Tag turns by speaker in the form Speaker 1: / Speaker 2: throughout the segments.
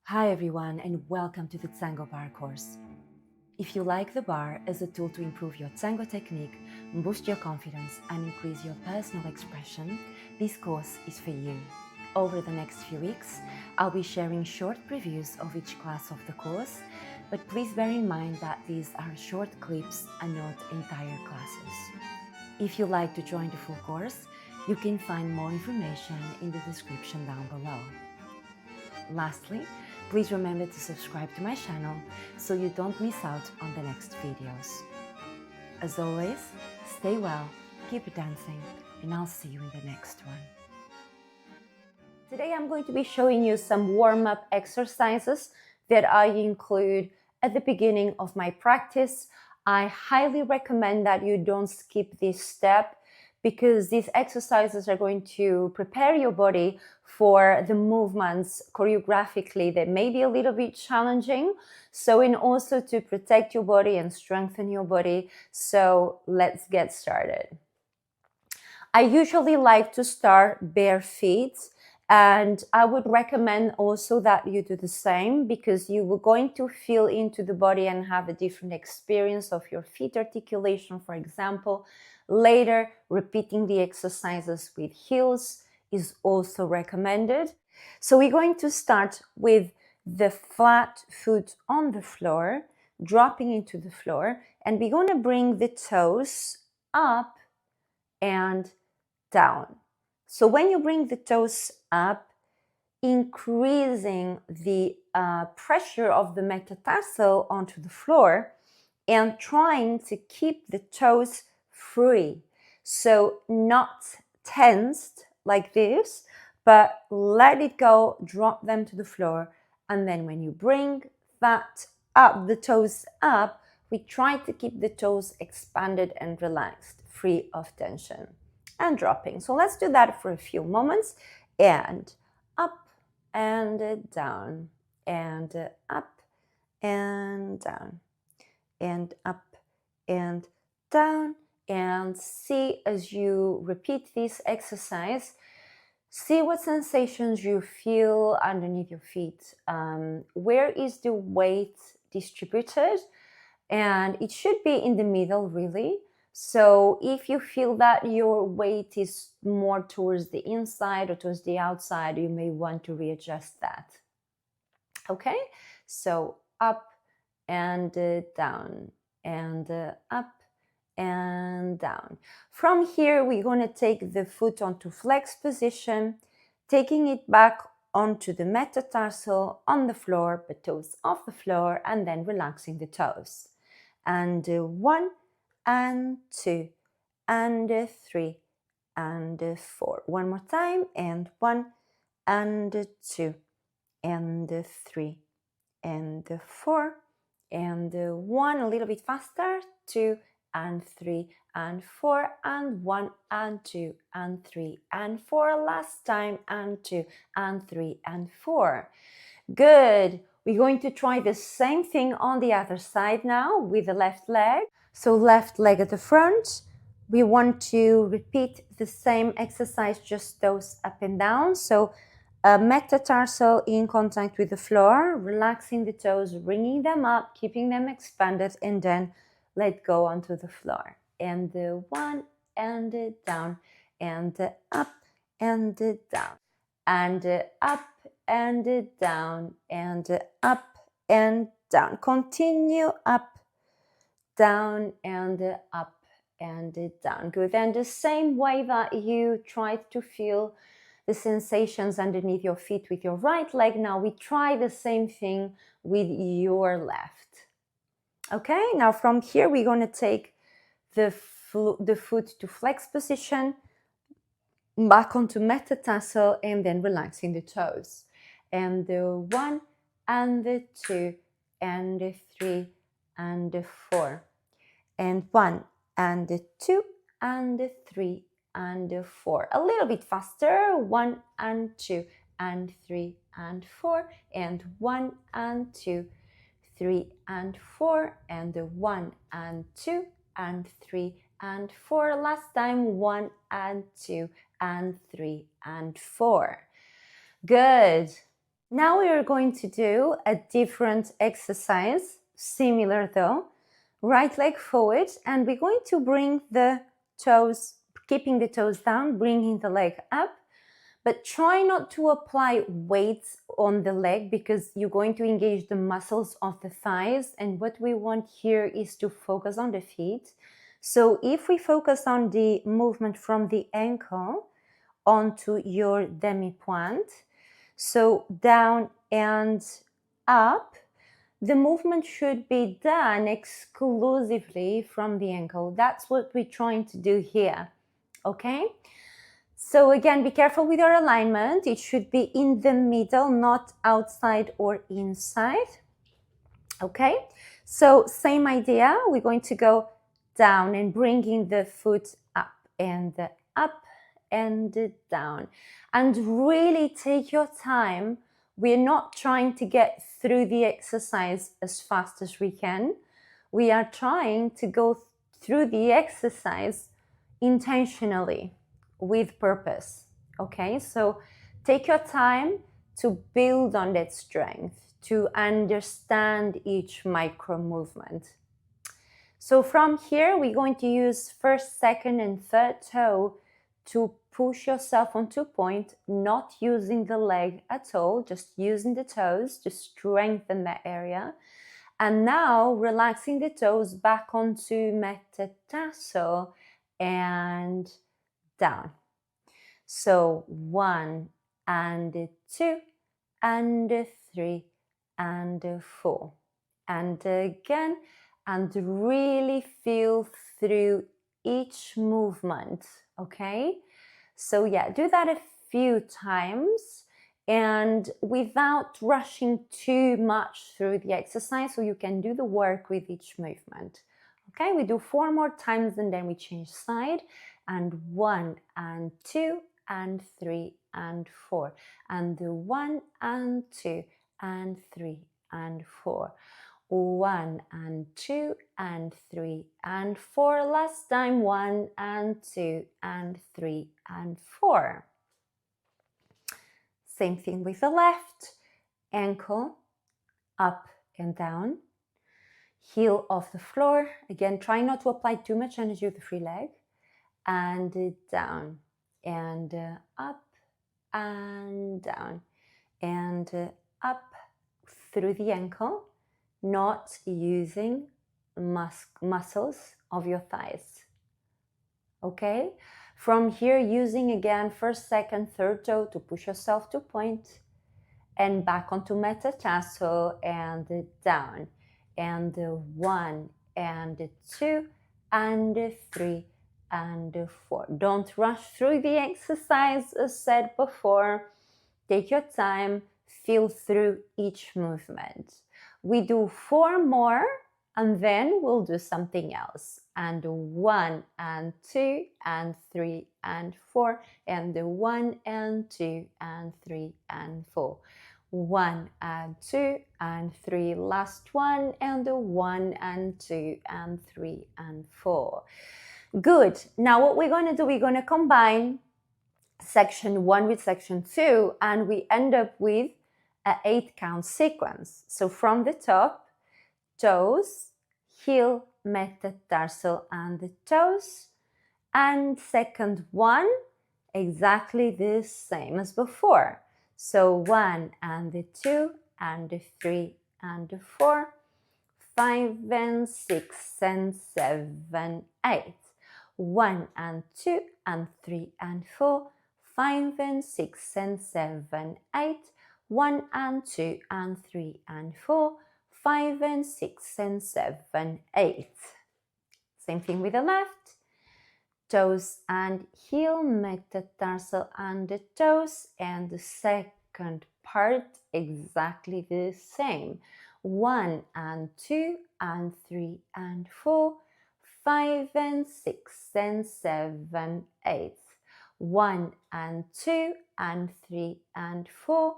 Speaker 1: Hi everyone and welcome to the Tango Barre course. If you like the bar as a tool to improve your tango technique, boost your confidence and increase your personal expression, this course is for you. Over the next few weeks, I'll be sharing short previews of each class of the course, but please bear in mind that these are short clips and not entire classes. If you'd like to join the full course, you can find more information in the description down below. Lastly, please remember to subscribe to my channel so you don't miss out on the next videos. As always, stay well, keep dancing, and I'll see you in the next one. Today I'm going to be showing you some warm-up exercises that I include at the beginning of my practice. I highly recommend that you don't skip this step because these exercises are going to prepare your body for the movements choreographically that may be a little bit challenging. So, and also to protect your body and strengthen your body. So let's get started. I usually like to start bare feet, and I would recommend also that you do the same because you are going to feel into the body and have a different experience of your feet articulation, for example. Later, repeating the exercises with heels is also recommended. So we're going to start with the flat foot on the floor, dropping into the floor, and we're going to bring the toes up and down. So when you bring the toes up, increasing the pressure of the metatarsal onto the floor and trying to keep the toes free. So not tensed like this, but let it go, drop them to the floor. And then when you bring that up, the toes up, we try to keep the toes expanded and relaxed, free of tension. And dropping. So let's do that for a few moments. And up and down, and up and down, and up and down. And see, as you repeat this exercise, see what sensations you feel underneath your feet. Where is the weight distributed? And it should be in the middle, really. So if you feel that your weight is more towards the inside or towards the outside, you may want to readjust that. Okay, so up and down, and up and down. From here, we're going to take the foot onto flex position, taking it back onto the metatarsal on the floor, but toes off the floor, and then relaxing the toes. And 1 and 2 and 3 and 4. One more time, and 1 and 2 and 3 and 4 and 1. A little bit faster, 2 and 3 and 4 and 1 and 2 and 3 and 4. Last time, and 2 and 3 and 4. Good. We're going to try the same thing on the other side now with the left leg. So left leg at the front. We want to repeat the same exercise, just toes up and down. So metatarsal in contact with the floor, relaxing the toes, bringing them up, keeping them expanded, and then let go onto the floor. And 1 and down, and up and down, and up and down, and up and down. Continue up, down, and up and down. Good. And the same way that you try to feel the sensations underneath your feet with your right leg, now we try the same thing with your left. Okay, now from here we're going to take the foot to flex position, back onto metatarsal, and then relaxing the toes. And the 1 and the 2 and the 3 and the 4. And 1 and the 2 and the 3 and the 4. A little bit faster. 1 and 2 and 3 and 4. And 1 and 2, 3 and 4. And the 1 and 2 and 3 and 4. Last time, 1 and 2 and 3 and 4. Good. Now we are going to do a different exercise, similar though. Right leg forward, and we're going to bring the toes, keeping the toes down, bringing the leg up, but try not to apply weights on the leg because you're going to engage the muscles of the thighs, and what we want here is to focus on the feet. So if we focus on the movement from the ankle onto your demi-pointe, so down and up, the movement should be done exclusively from the ankle. That's what we're trying to do here, okay? So again, be careful with your alignment. It should be in the middle, not outside or inside, okay? So same idea, we're going to go down and bringing the foot up and down. And really take your time. We're not trying to get through the exercise as fast as we can. We are trying to go through the exercise intentionally, with purpose, okay? So take your time to build on that strength, to understand each micro movement. So from here, we're going to use first, second, and third toe to push yourself onto point, not using the leg at all, just using the toes to strengthen that area. And now relaxing the toes back onto metatarsal and down. So 1 and 2 and 3 and 4. And again, and really feel through each movement, okay? So yeah, do that a few times and without rushing too much through the exercise, so you can do the work with each movement. Okay, we do 4 more times and then we change side, and 1 and 2 and 3 and 4, and 1 and 2 and 3 and 4. 1 and 2 and 3 and 4. Last time, 1 and 2 and 3 and 4. Same thing with the left. Ankle up and down. Heel off the floor. Again, try not to apply too much energy with the free leg. And down. And up and down. And up through the ankle. Not using muscles of your thighs. Okay? From here, using again first, second, third toe to push yourself to point, and back onto metatarsal and down. And 1 and 2 and 3 and 4. Don't rush through the exercise as said before. Take your time, feel through each movement. We do 4 more and then we'll do something else. And 1 and 2 and 3 and 4, and 1 and 2 and 3 and 4. 1 and 2 and 3, last one, and 1 and 2 and 3 and 4. Good. Now what we're going to do, we're going to combine section 1 with section 2, and we end up with an 8 count sequence. So from the top, toes, heel, metatarsal, and the toes, and second one, exactly the same as before. So 1 and 2 and 3 and 4, 5 and 6 and 7, 8. 1 and 2 and 3 and 4, 5 and 6 and 7, 8. 1 and 2 and 3 and 4, 5 and 6 and 7, 8. Same thing with the left. Toes and heel, metatarsal and the toes, and the second part exactly the same. 1 and 2 and 3 and 4, 5 and 6 and 7, 8. 1 and 2 and 3 and 4,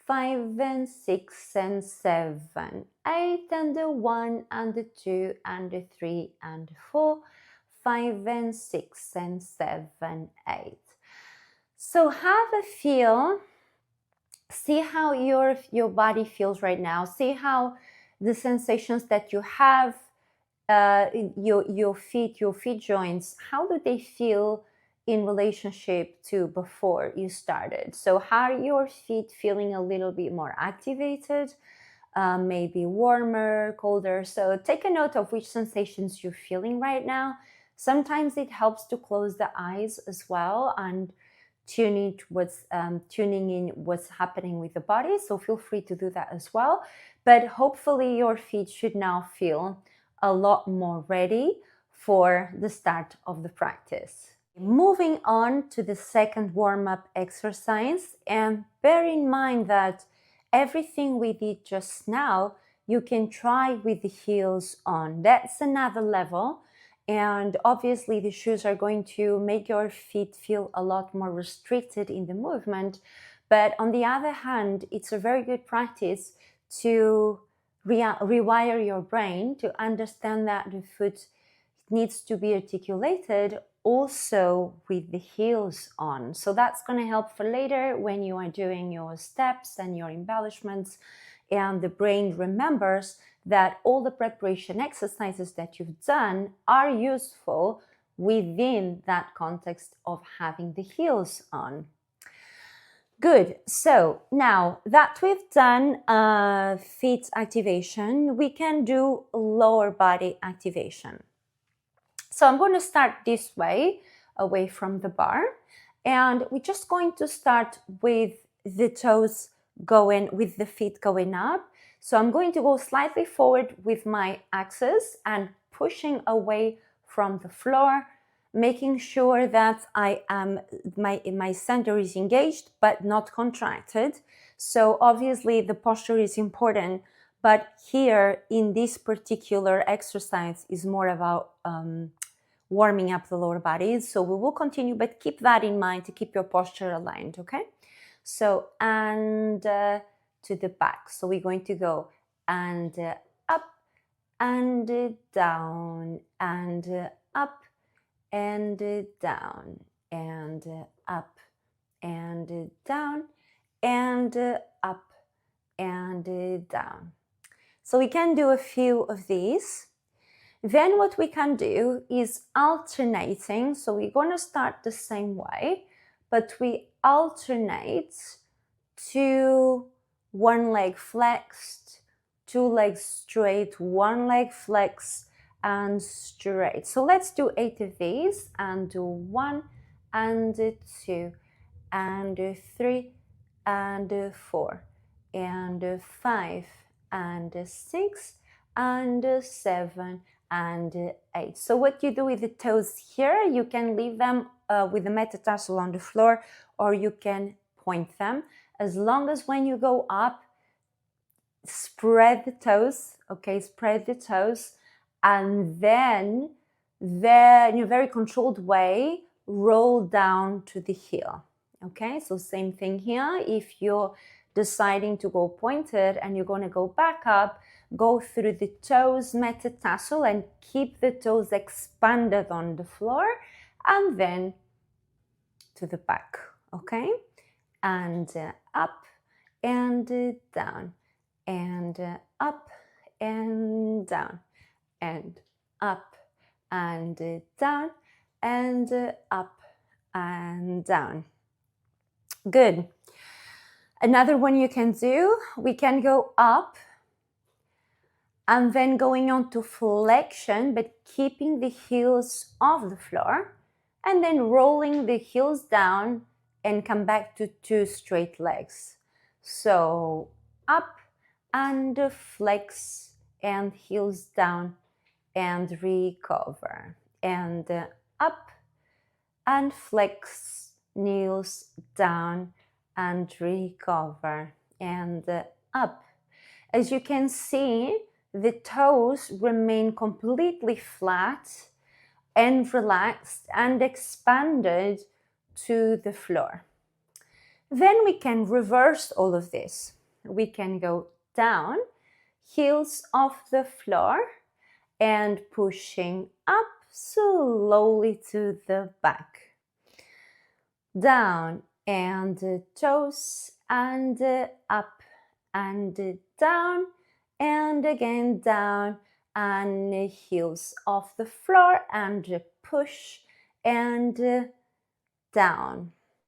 Speaker 1: 5 and 6 and 7, 8, and the 1 and the 2 and the 3 and 4, 5 and 6 and 7, 8. So have a feel See how your body feels right now. See how the sensations that you have, your feet joints, how do they feel in relationship to before you started? So how are your feet feeling? A little bit more activated, maybe warmer, colder? So take a note of which sensations you're feeling right now. Sometimes it helps to close the eyes as well and tuning in what's happening with the body. So feel free to do that as well. But hopefully your feet should now feel a lot more ready for the start of the practice. Moving on to the second warm-up exercise, and bear in mind that everything we did just now, you can try with the heels on. That's another level. And obviously the shoes are going to make your feet feel a lot more restricted in the movement. But on the other hand, it's a very good practice to rewire your brain to understand that the foot needs to be articulated also with the heels on. So that's going to help for later when you are doing your steps and your embellishments, and the brain remembers that all the preparation exercises that you've done are useful within that context of having the heels on. Good. So now that we've done feet activation, we can do lower body activation. So I'm going to start this way, away from the bar, and we're just going to start with the toes going, with the feet going up. So I'm going to go slightly forward with my axis and pushing away from the floor, making sure that my center is engaged but not contracted. So obviously the posture is important, but here in this particular exercise is more about warming up the lower body. So we will continue, but keep that in mind to keep your posture aligned, okay? So, and to the back. So we're going to go and up and down and up and down and up and down and up and down. So we can do a few of these. Then what we can do is alternating. So we're going to start the same way, but we alternate to one leg flexed, two legs straight, one leg flexed and straight. So let's do 8 of these and do 1 and 2 and 3 and 4 and 5 and 6 and 7 and 8. So what you do with the toes here, you can leave them with the metatarsal on the floor, or you can point them. As long as when you go up, spread the toes, okay, spread the toes, and then in a very controlled way, roll down to the heel, okay? So same thing here. If you're deciding to go pointed and you're going to go back up, go through the toes metatarsal and keep the toes expanded on the floor, and then to the back, okay? And up and down and up and down and up and down and up and down. Good. Another one you can do, we can go up and then going on to flexion, but keeping the heels off the floor, and then rolling the heels down and come back to 2 straight legs. So up and flex and heels down and recover, and up and flex, knees down and recover, and up. As you can see, the toes remain completely flat and relaxed and expanded to the floor. Then we can reverse all of this. We can go down, heels off the floor, and pushing up slowly to the back. Down and toes and up and down, and again down, and heels off the floor, and push and down.